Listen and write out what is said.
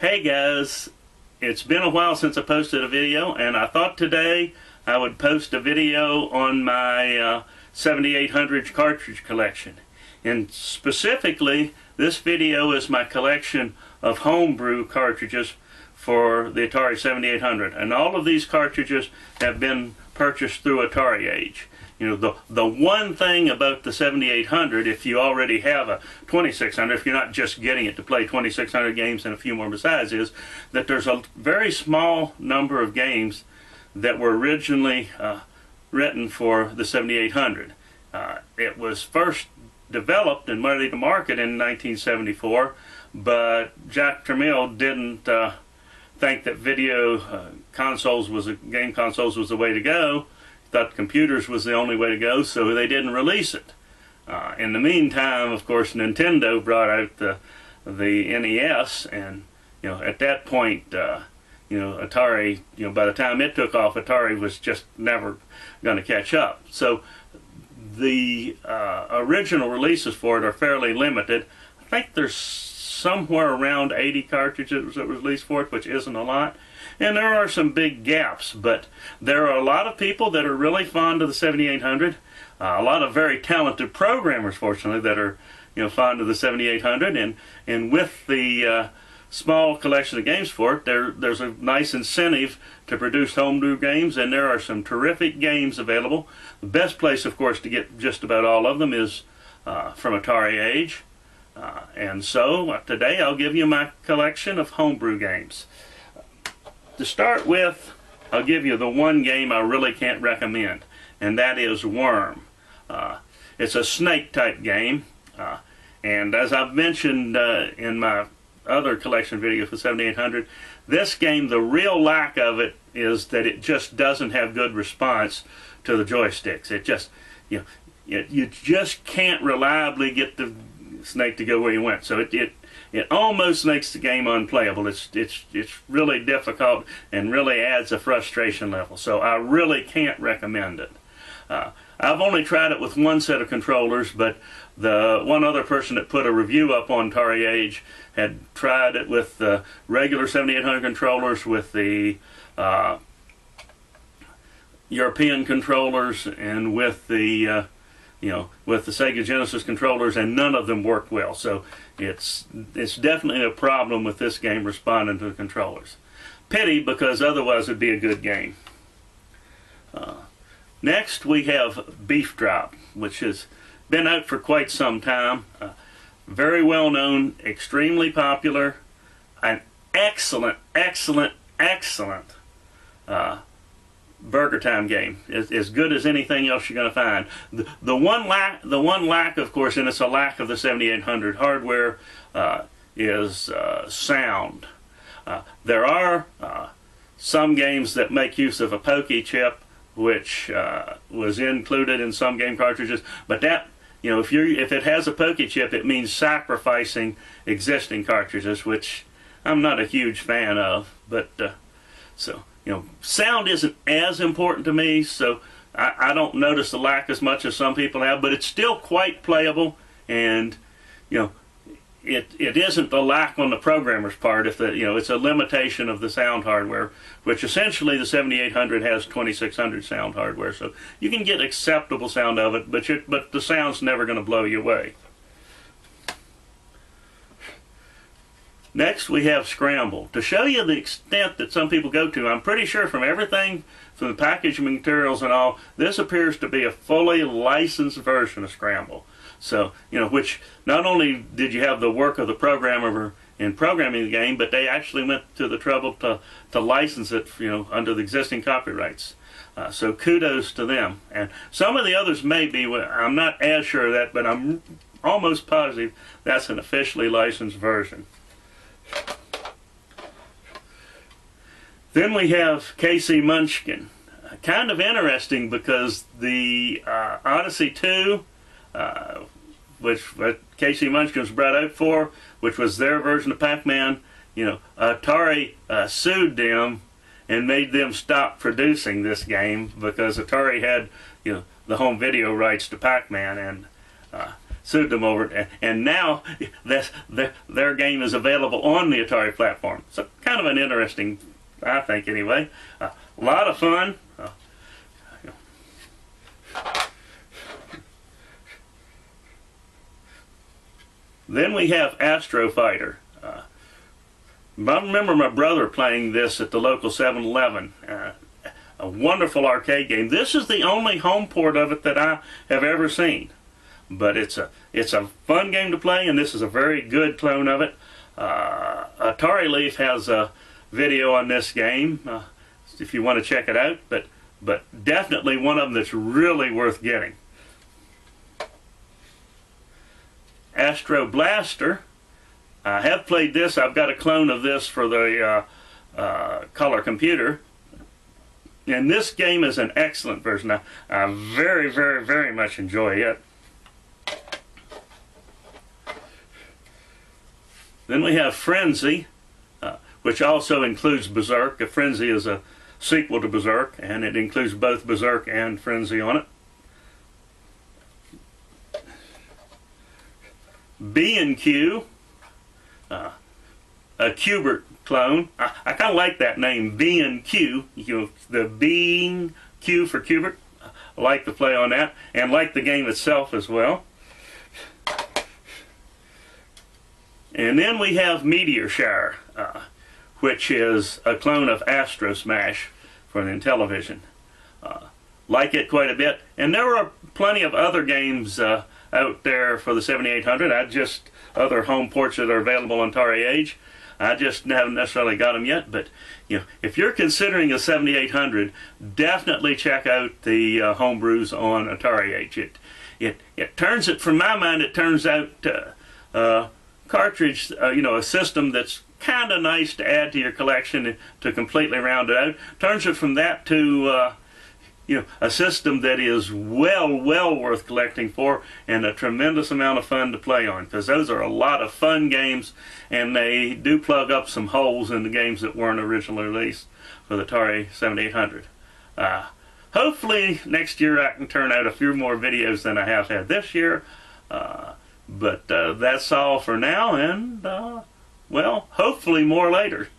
Hey guys, it's been a while since I posted a video, and I thought today I would post a video on my 7800 cartridge collection. And specifically, this video is my collection of Homebrew cartridges for the Atari 7800. And all of these cartridges have been purchased through AtariAge. You know, the one thing about the 7800, if you already have a 2600, if you're not just getting it to play 2600 games and a few more besides, is that there's a very small number of games that were originally written for the 7800. It was first developed and ready to market in 1974, but Jack Tramiel didn't think that video game consoles was the way to go. Thought computers was the only way to go, so they didn't release it. In the meantime, of course, Nintendo brought out the NES, and at that point, Atari, by the time it took off, Atari was just never going to catch up. So the original releases for it are fairly limited. I think there's somewhere around 80 cartridges that were released for it, which isn't a lot. And there are some big gaps, but there are a lot of people that are really fond of the 7800. A lot of very talented programmers, fortunately, that are fond of the 7800. And with the small collection of games for it, there's a nice incentive to produce homebrew games, and there are some terrific games available. The best place, of course, to get just about all of them is from AtariAge. And so today I'll give you my collection of homebrew games. To start with, I'll give you the one game I really can't recommend, and that is Worm. It's a snake type game, and as I've mentioned in my other collection video for 7800, this game, the real lack of it is that it just doesn't have good response to the joysticks. It just, you just can't reliably get the snake to go where you went. So it almost makes the game unplayable. It's really difficult and really adds a frustration level. So I really can't recommend it. I've only tried it with one set of controllers, but the one other person that put a review up on AtariAge had tried it with the regular 7800 controllers, with the European controllers, and with the with the Sega Genesis controllers, and none of them worked well. So it's definitely a problem with this game responding to the controllers. Pity, because otherwise it'd be a good game. Next we have Beef Drop, which has been out for quite some time. Very well known, extremely popular, an excellent Burger Time game. As good as anything else you're going to find. The one lack, of course, and it's a lack of the 7800 hardware, is sound. There are some games that make use of a pokey chip, which was included in some game cartridges, but that, if it has a pokey chip, it means sacrificing existing cartridges, which I'm not a huge fan of. But sound isn't as important to me, so I don't notice the lack as much as some people have, but it's still quite playable, and it isn't the lack on the programmer's part. If it's a limitation of the sound hardware, which essentially the 7800 has 2600 sound hardware, so you can get acceptable sound of it, but the sound's never going to blow you away. Next we have Scramble. To show you the extent that some people go to, I'm pretty sure from everything, from the packaging materials and all, this appears to be a fully licensed version of Scramble. So, which not only did you have the work of the programmer in programming the game, but they actually went to the trouble to license it, under the existing copyrights. So kudos to them. And some of the others may be, I'm not as sure of that, but I'm almost positive that's an officially licensed version. Then we have KC Munchkin. Kind of interesting, because the Odyssey 2, which KC Munchkin was brought out for, which was their version of Pac-Man, Atari sued them and made them stop producing this game, because Atari had the home video rights to Pac-Man, and sued them over it, and now their game is available on the Atari platform. So kind of an interesting, I think anyway, a lot of fun. Then we have Astro Fighter. I remember my brother playing this at the local 7-Eleven. A wonderful arcade game. This is the only home port of it that I have ever seen. But it's a fun game to play, and this is a very good clone of it. Atari Leaf has a video on this game if you want to check it out, but definitely one of them that's really worth getting. Astro Blaster. I have played this. I've got a clone of this for the color computer. And this game is an excellent version. I very, very, very much enjoy it. Then we have Frenzy, which also includes Berserk. Frenzy is a sequel to Berserk, and it includes both Berserk and Frenzy on it. B&Q, a Qbert clone. I kind of like that name, B&Q. The B&Q for Qbert. I like the play on that, and like the game itself as well. And then we have Meteor Shower, which is a clone of Astro Smash for the Intellivision. Like it quite a bit. And there are plenty of other games out there for the 7800. Other home ports that are available on AtariAge. I just haven't necessarily got them yet, but if you're considering a 7800, definitely check out the homebrews on AtariAge. It turns it, from my mind, it turns out cartridge, a system that's kind of nice to add to your collection to completely round it out. Turns it from that to a system that is well worth collecting for, and a tremendous amount of fun to play on, because those are a lot of fun games, and they do plug up some holes in the games that weren't originally released for the Atari 7800. Hopefully next year I can turn out a few more videos than I have had this year, but that's all for now, and well, hopefully more later.